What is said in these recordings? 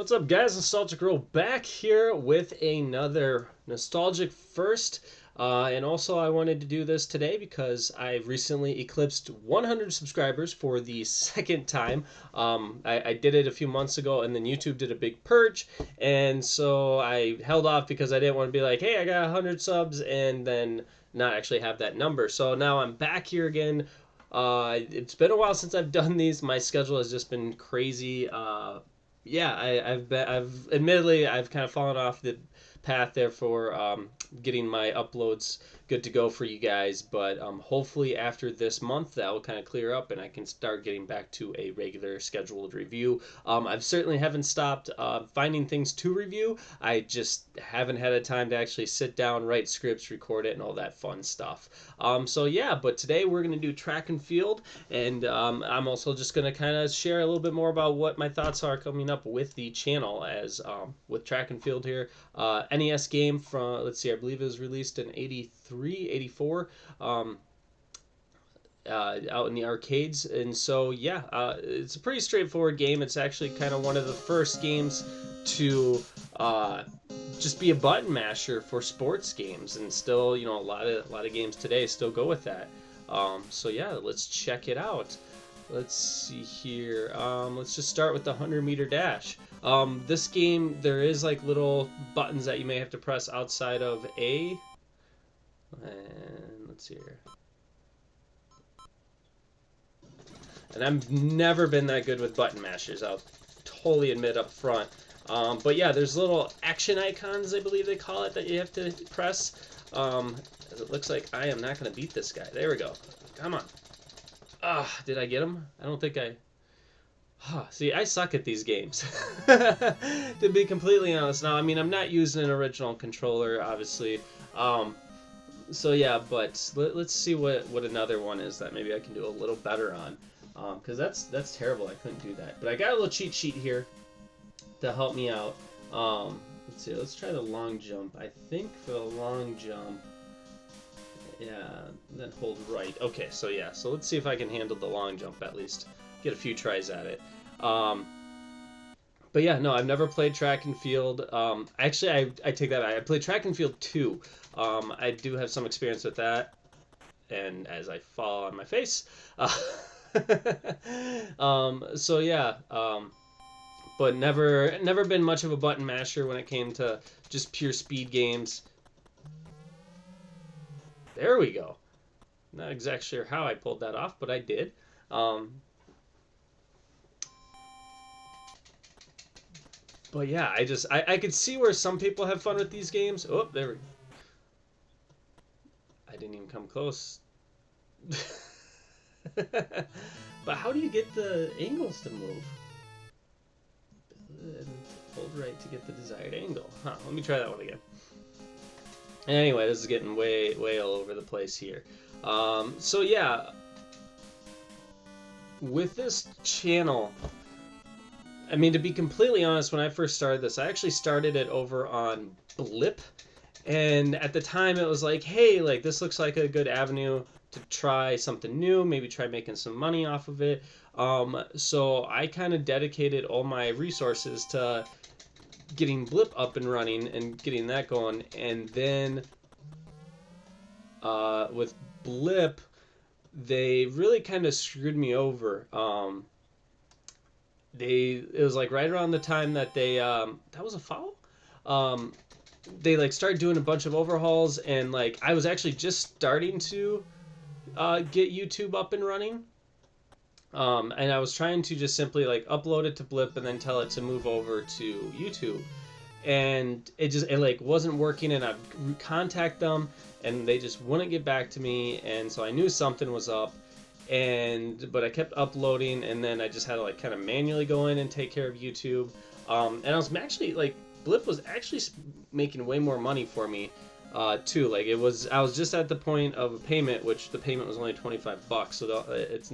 What's up, guys? Nostalgic Girl back here with another nostalgic first. And also, I wanted to do this today because I've recently eclipsed 100 subscribers for the second time. I did it a few months ago, and then YouTube did a big purge, and so I held off because I didn't want to be like, hey, I got 100 subs, and then not actually have that number. So now I'm back here again. It's been a while since I've done these. My schedule has just been crazy. Yeah, I've admittedly I've kind of fallen off the path there for getting my uploads good to go for you guys, but hopefully after this month that will kind of clear up and I can start getting back to a regular scheduled review. I've certainly haven't stopped finding things to review. I just haven't had a time to actually sit down, write scripts, record it, and all that fun stuff. So yeah, but today we're going to do track and field, and I'm also just going to kind of share a little bit more about what my thoughts are coming up with the channel as with track and field here. NES game from, let's see, I believe it was released in 83, 84, out in the arcades. And so, yeah, it's a pretty straightforward game. It's actually kind of one of the first games to just be a button masher for sports games. And still, you know, a lot of games today still go with that. So, yeah, let's check it out. Let's see here. Let's just start with the 100-meter dash. This game, there is like little buttons that you may have to press outside of A. And let's see here. And I've never been that good with button mashers, I'll totally admit up front. But yeah, there's little action icons, I believe they call it, that you have to press. It looks like I am not going to beat this guy. There we go. Come on. Did I get him? I don't think I... See, I suck at these games. To be completely honest. Now, I mean, I'm not using an original controller, obviously. So yeah, but let's see what another one is that maybe I can do a little better on. Because that's terrible. I couldn't do that. But I got a little cheat sheet here to help me out. Let's see. Let's try the long jump. I think for the long jump... Yeah, then hold right. Okay, so yeah, so let's see if I can handle the long jump at least. Get a few tries at it. But yeah, no, I've never played track and field. Actually, I take that back. I played track and field 2. I do have some experience with that. And as I fall on my face. So yeah, but never been much of a button masher when it came to just pure speed games. There we go. Not exactly sure how I pulled that off, but I did. But yeah, I could see where some people have fun with these games. Oh, there we go. I didn't even come close. But how do you get the angles to move? And hold right to get the desired angle. Huh, let me try that one again. Anyway, this is getting way all over the place here. So yeah, with this channel, I mean, to be completely honest, when I first started this, I actually started it over on Blip, and at the time it was like, hey, like this looks like a good avenue to try something new, maybe try making some money off of it. So I kind of dedicated all my resources to getting Blip up and running and getting that going, and then with Blip, they really kind of screwed me over. It was like right around the time that they that was a foul. They like started doing a bunch of overhauls, and like I was actually just starting to get YouTube up and running. And I was trying to just simply like upload it to Blip and then tell it to move over to YouTube, and it like wasn't working, and I'd contact them and they just wouldn't get back to me, and so I knew something was up, but I kept uploading, and then I just had to like kind of manually go in and take care of YouTube, and I was actually like Blip was actually making way more money for me too. Like I was just at the point of a payment, which the payment was only $25, so it's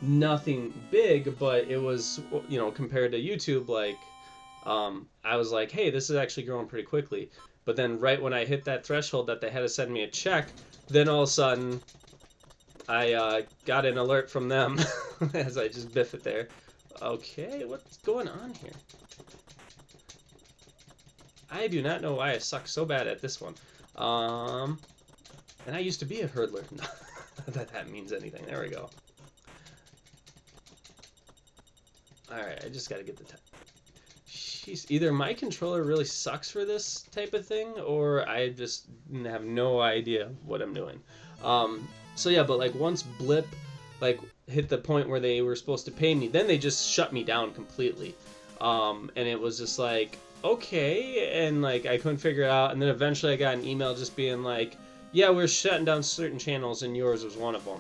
nothing big, but it was, you know, compared to YouTube, like I was like, hey, this is actually growing pretty quickly. But then right when I hit that threshold that they had to send me a check, then all of a sudden I got an alert from them as I just biff it there. Okay, what's going on here? I do not know why I suck so bad at this one. And I used to be a hurdler. Not that means anything. There we go. Alright, I just gotta get the time. Jeez, either my controller really sucks for this type of thing, or I just have no idea what I'm doing. So yeah, but like once Blip like hit the point where they were supposed to pay me, then they just shut me down completely. And it was just like, okay, and like I couldn't figure it out. And then eventually I got an email just being like, yeah, we're shutting down certain channels, and yours was one of them.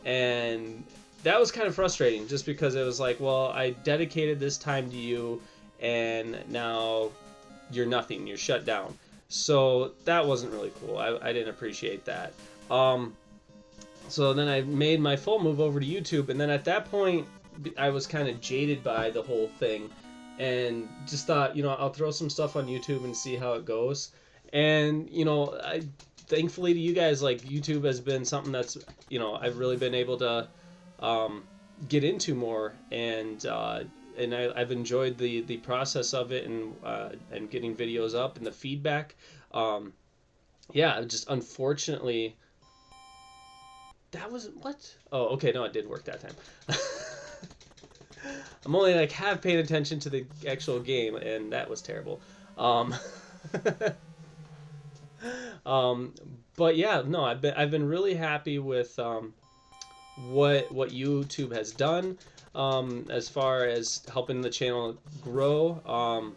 And that was kind of frustrating, just because it was like, well, I dedicated this time to you, and now you're nothing, you're shut down. So that wasn't really cool. I didn't appreciate that. So then I made my full move over to YouTube, and then at that point I was kind of jaded by the whole thing, and just thought, I'll throw some stuff on YouTube and see how it goes. And thankfully to you guys, like, YouTube has been something that's I've really been able to get into more, and I've enjoyed the process of it, and getting videos up and the feedback. Yeah, just unfortunately, that wasn't what? Oh, okay, no, it did work that time. I'm only like half paying attention to the actual game, and that was terrible. Um, but yeah, no, I've been really happy with what YouTube has done, as far as helping the channel grow.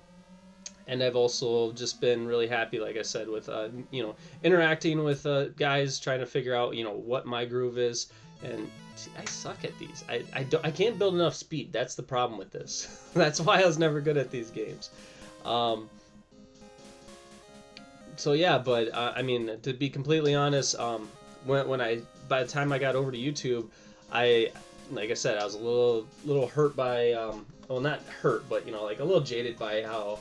And I've also just been really happy, like I said, with interacting with guys, trying to figure out what my groove is. And see, I suck at these. I can't build enough speed. That's the problem with this. That's why I was never good at these games. So yeah, but I mean, to be completely honest, by the time I got over to YouTube, like I said, I was a little hurt by well, not hurt, but like a little jaded by how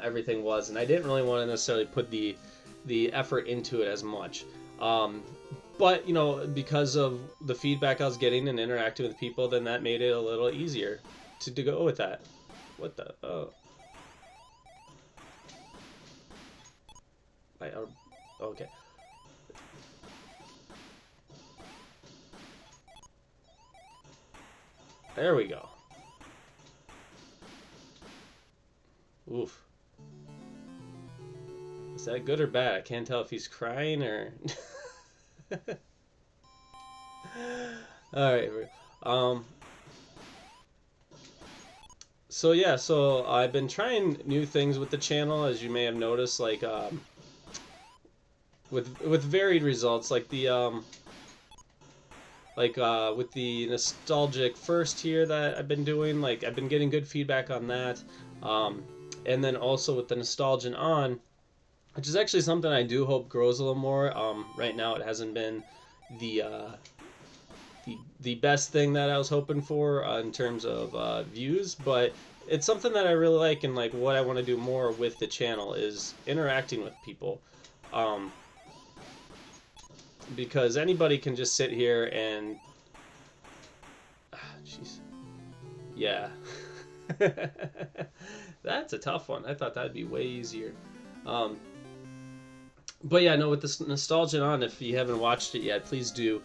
everything was, and I didn't really want to necessarily put the effort into it as much. But because of the feedback I was getting and interacting with people, then that made it a little easier to go with that. What the? Oh. Okay. There we go. Oof. Is that good or bad? I can't tell if he's crying or... Alright. So yeah, so I've been trying new things with the channel, as you may have noticed, like with varied results, like the with the nostalgic first here that I've been doing, like I've been getting good feedback on that. And then also with the Nostalgian On, which is actually something I do hope grows a little more. Right now it hasn't been the best thing that I was hoping for in terms of views, but it's something that I really like, and like what I want to do more with the channel is interacting with people. Because anybody can just sit here and... Jeez. Yeah. That's a tough one. I thought that'd be way easier. But yeah, no, with this Nostalgia On, if you haven't watched it yet, please do.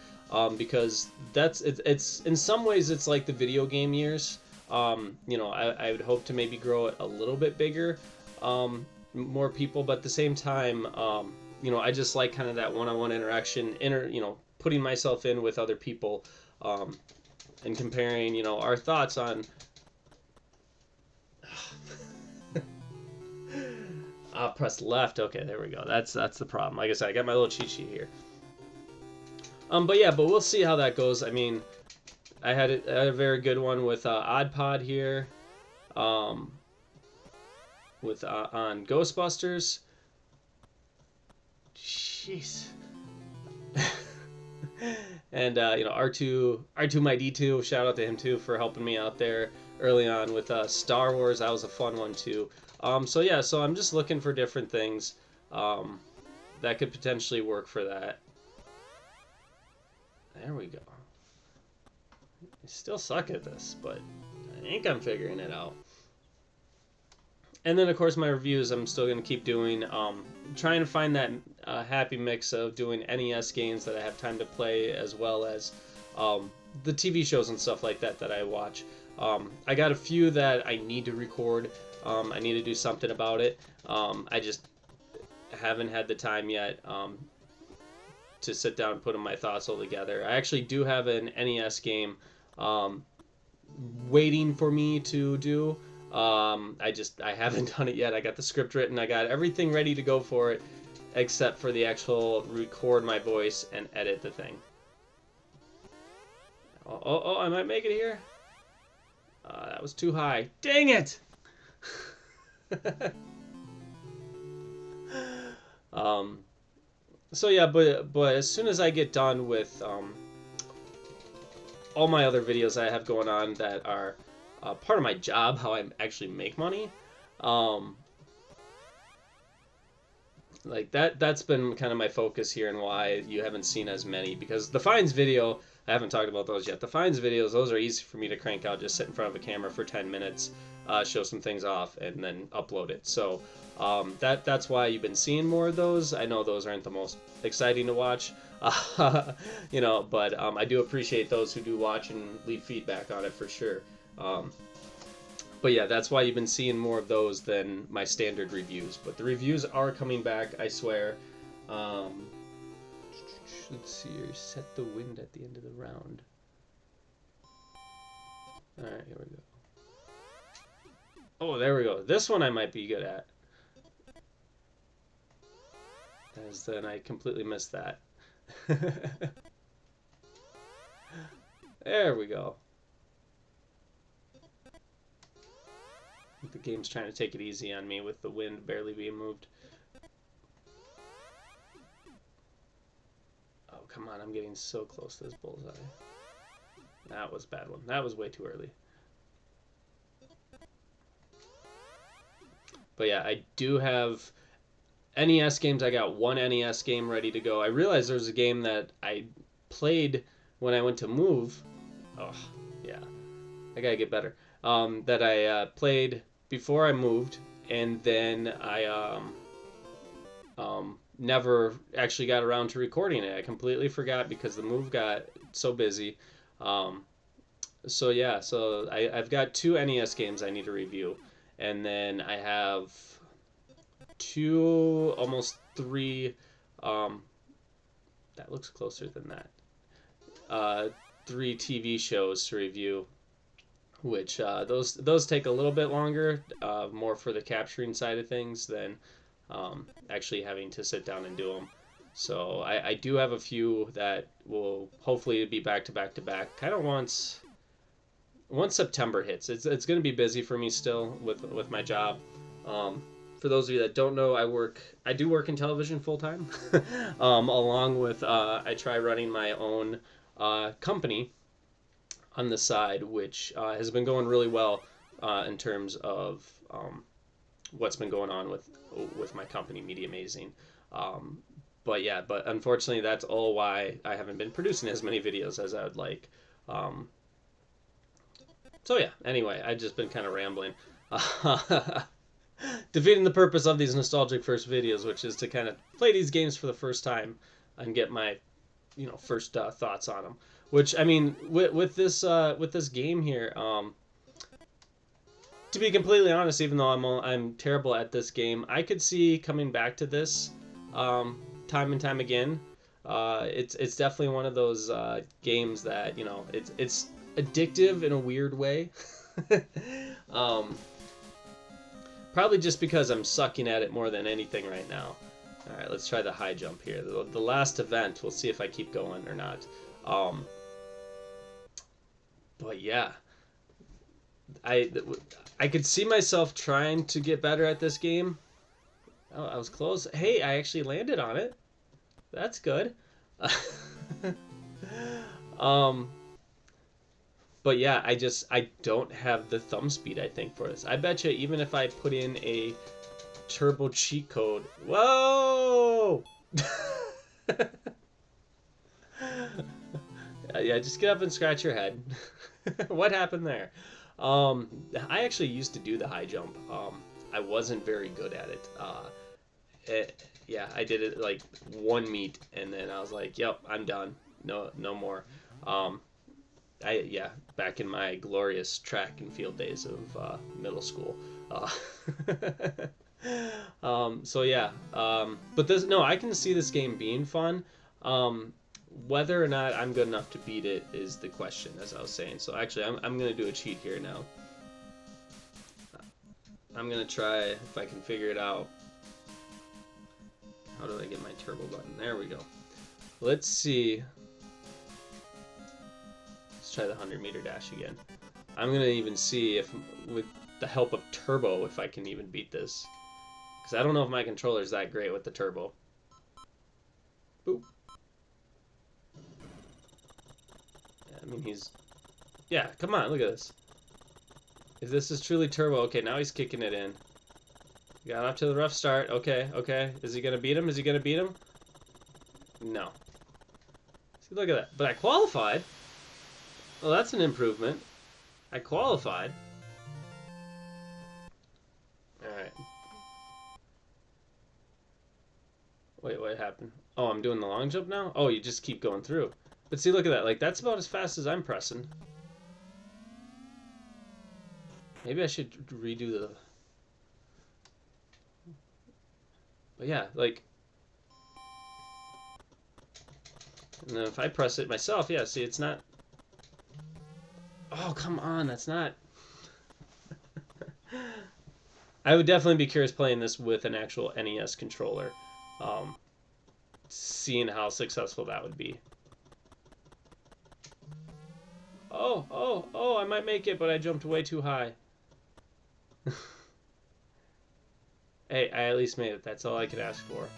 Because it's in some ways it's like the video game years. I would hope to maybe grow it a little bit bigger, more people, but at the same time, I just like kind of that one-on-one interaction, putting myself in with other people, and comparing, our thoughts on... press left. Okay, there we go. That's the problem. Like I said, I got my little cheat sheet here. But yeah, we'll see how that goes. I mean, I had a very good one with Odd Pod here, with on Ghostbusters. Jeez. And R2 my D2, shout out to him too for helping me out there early on with Star Wars. That was a fun one too. So yeah, so I'm just looking for different things that could potentially work for that. There we go. I still suck at this, but think I'm figuring it out. And then, of course, my reviews I'm still going to keep doing. Trying to find that happy mix of doing NES games that I have time to play, as well as the TV shows and stuff like that that I watch. I got a few that I need to record. I need to do something about it. I just haven't had the time yet to sit down and put my thoughts all together. I actually do have an NES game waiting for me to do. I haven't done it yet. I got the script written. I got everything ready to go for it, except for the actual record my voice and edit the thing. Oh, I might make it here. That was too high. Dang it! So yeah, but as soon as I get done with all my other videos I have going on that are part of my job, how I actually make money, like that's been kind of my focus here and why you haven't seen as many, because the fines video, I haven't talked about those yet. The fines videos, those are easy for me to crank out, just sit in front of a camera for 10 minutes, show some things off, and then upload it. So that's why you've been seeing more of those. I know those aren't the most exciting to watch, you know, but I do appreciate those who do watch and leave feedback on it for sure. But yeah, that's why you've been seeing more of those than my standard reviews. But the reviews are coming back, I swear. Let's see here. Set the wind at the end of the round. Alright, here we go. Oh, there we go. This one I might be good at. As then I completely missed that. There we go. The game's trying to take it easy on me with the wind barely being moved. Oh, come on, I'm getting so close to this bullseye. That was a bad one. That was way too early. But yeah, I do have NES games. I got one NES game ready to go. I realized there was a game that I played when I went to move. Oh, yeah. I gotta get better. That I played before I moved, and then I never actually got around to recording it. I completely forgot because the move got so busy. So yeah, so I've got two NES games I need to review, and then I have two, almost three. That looks closer than that. 3 TV shows to review, which those take a little bit longer, more for the capturing side of things than actually having to sit down and do them. So I do have a few that will hopefully be back to back to back. Kind of once September hits, it's going to be busy for me still with my job. For those of you that don't know, I do work in television full time, along with I try running my own company on the side, which has been going really well in terms of what's been going on with my company, Media Amazing. But yeah, but unfortunately, that's all why I haven't been producing as many videos as I would like. So yeah, anyway, I've just been kind of rambling. Defeating the purpose of these nostalgic first videos, which is to kind of play these games for the first time and get my, first thoughts on them. Which, I mean, with this game here, to be completely honest, even though I'm terrible at this game, I could see coming back to this time and time again. It's definitely one of those games that it's addictive in a weird way. Probably just because I'm sucking at it more than anything right now. All right, let's try the high jump here. The last event, we'll see if I keep going or not. But yeah, I could see myself trying to get better at this game. Oh, I was close. Hey, I actually landed on it. That's good. But yeah, I don't have the thumb speed, I think, for this. I bet you even if I put in a turbo cheat code. Whoa! Yeah, just get up and scratch your head. What happened there? I actually used to do the high jump. I wasn't very good at it. Yeah, I did it like one meet, and then I was like, "Yep, I'm done. No, no more." Um, yeah, back in my glorious track and field days of middle school. Uh, so yeah, but this no, I can see this game being fun. Um, whether or not I'm good enough to beat it is the question, as I was saying. So actually, I'm gonna do a cheat here now. I'm gonna try if I can figure it out. How do I get my turbo button? There we go. Let's see. Let's try the 100-meter dash again. I'm gonna even see if, with the help of turbo, if I can even beat this. Because I don't know if my controller's that great with the turbo. Boop. Yeah, I mean, he's... Yeah, come on, look at this. If this is truly turbo, okay, now he's kicking it in. Got off to the rough start. Okay, okay. Is he gonna beat him? Is he gonna beat him? No. See, look at that. But I qualified. Well, that's an improvement. I qualified. Alright. Wait, what happened? Oh, I'm doing the long jump now? Oh, you just keep going through. But see, look at that. Like, that's about as fast as I'm pressing. Maybe I should redo the... But yeah, like... And then if I press it myself, yeah, see, it's not... Oh, come on, that's not... I would definitely be curious playing this with an actual NES controller. Seeing how successful that would be. Oh, I might make it, but I jumped way too high. Hey, I at least made it. That's all I could ask for.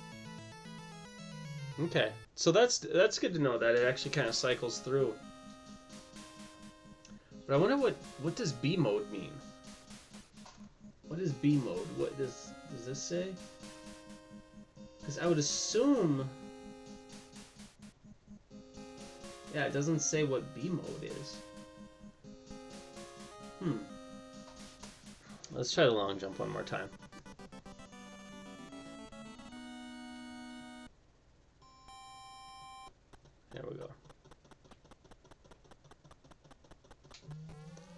Okay, so that's good to know that it actually kind of cycles through. But I wonder what does B mode mean? What is B mode? What does this say? Because I would assume... Yeah, it doesn't say what B mode is. Let's try the long jump one more time. There we go.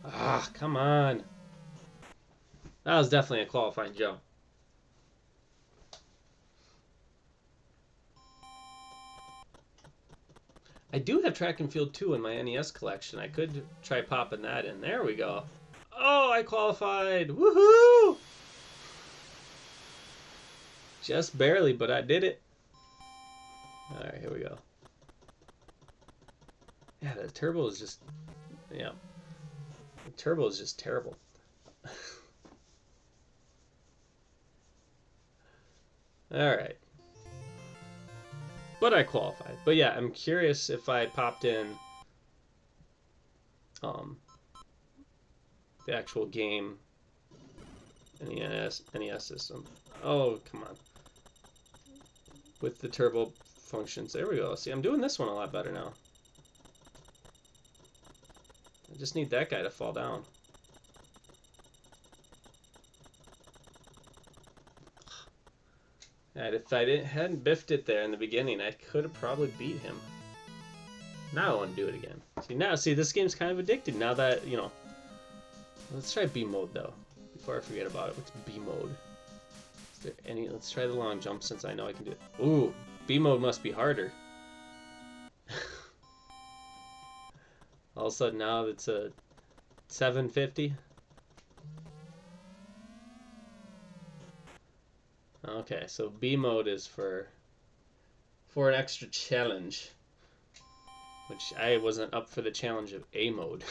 Ah, come on. That was definitely a qualifying jump. I do have track and field 2 in my NES collection. I could try popping that in. There we go. Oh, I qualified. Woohoo! Just barely, but I did it. Alright, here we go. Yeah, the turbo is just... Yeah. The turbo is just terrible. Alright. But I qualified. But yeah, I'm curious if I popped in the actual game in the NES system. Oh, come on. With the turbo functions. There we go. See, I'm doing this one a lot better now. I just need that guy to fall down. And if I hadn't biffed it there in the beginning, I could have probably beat him. Now I want to do it again. See, this game's kind of addicting now that, you know. Let's try B mode, though, before I forget about it. What's B mode? Is there any... Let's try the long jump since I know I can do it. Ooh, B mode must be harder. All of a sudden now it's a 750. Okay, so B mode is for an extra challenge, which I wasn't up for the challenge of A mode.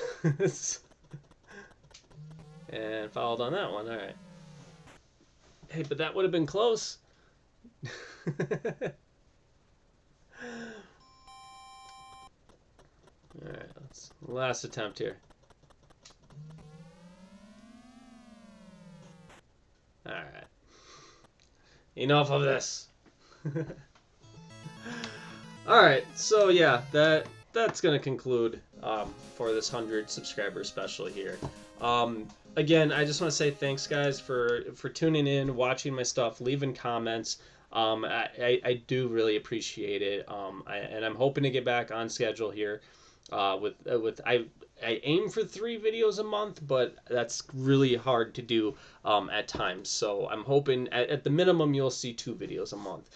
And followed on that one. All right. Hey, but that would have been close. All right, last attempt here. All right. Enough of this. All right, so yeah, that's gonna conclude for this 100 subscriber special here. Again, I just want to say thanks, guys, for tuning in, watching my stuff, leaving comments. I do really appreciate it. And I'm hoping to get back on schedule here. With I aim for 3 videos a month, but that's really hard to do at times. So I'm hoping at the minimum you'll see 2 videos a month.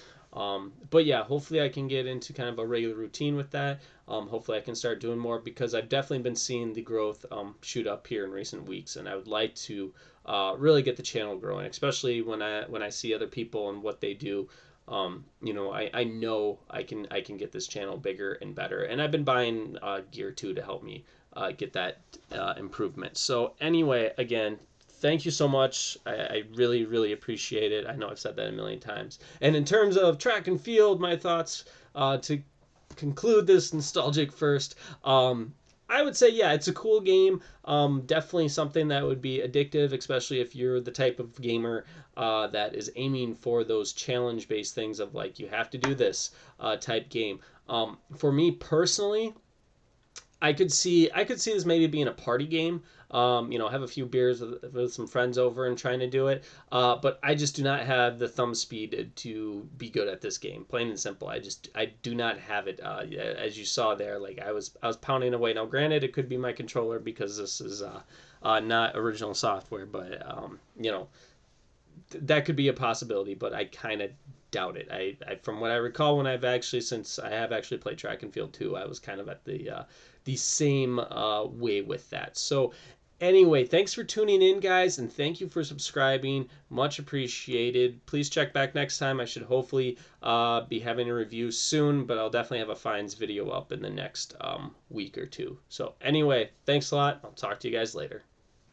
But yeah, hopefully I can get into kind of a regular routine with that. Hopefully I can start doing more because I've definitely been seeing the growth shoot up here in recent weeks, and I would like to really get the channel growing, especially when I see other people and what they do. I know I can get this channel bigger and better, and I've been buying gear too to help me get that improvement. So anyway, again, thank you so much. I really, really appreciate it. I know I've said that a million times. And in terms of track and field, my thoughts to conclude this nostalgic first. I would say, yeah, it's a cool game. Definitely something that would be addictive, especially if you're the type of gamer that is aiming for those challenge-based things of like, you have to do this type game. For me personally, I could see this maybe being a party game. Have a few beers with some friends over and trying to do it. But I just do not have the thumb speed to be good at this game. Plain and simple. I do not have it. As you saw there, like I was pounding away. Now, granted, it could be my controller because this is not original software, but that could be a possibility. But I kind of doubt it. From what I recall, since I have actually played track and field too, I was kind of at the same way with that. So anyway, thanks for tuning in, guys, and thank you for subscribing. Much appreciated. Please check back next time. I should hopefully be having a review soon, but I'll definitely have a finds video up in the next week or two. So anyway, thanks a lot. I'll talk to you guys later.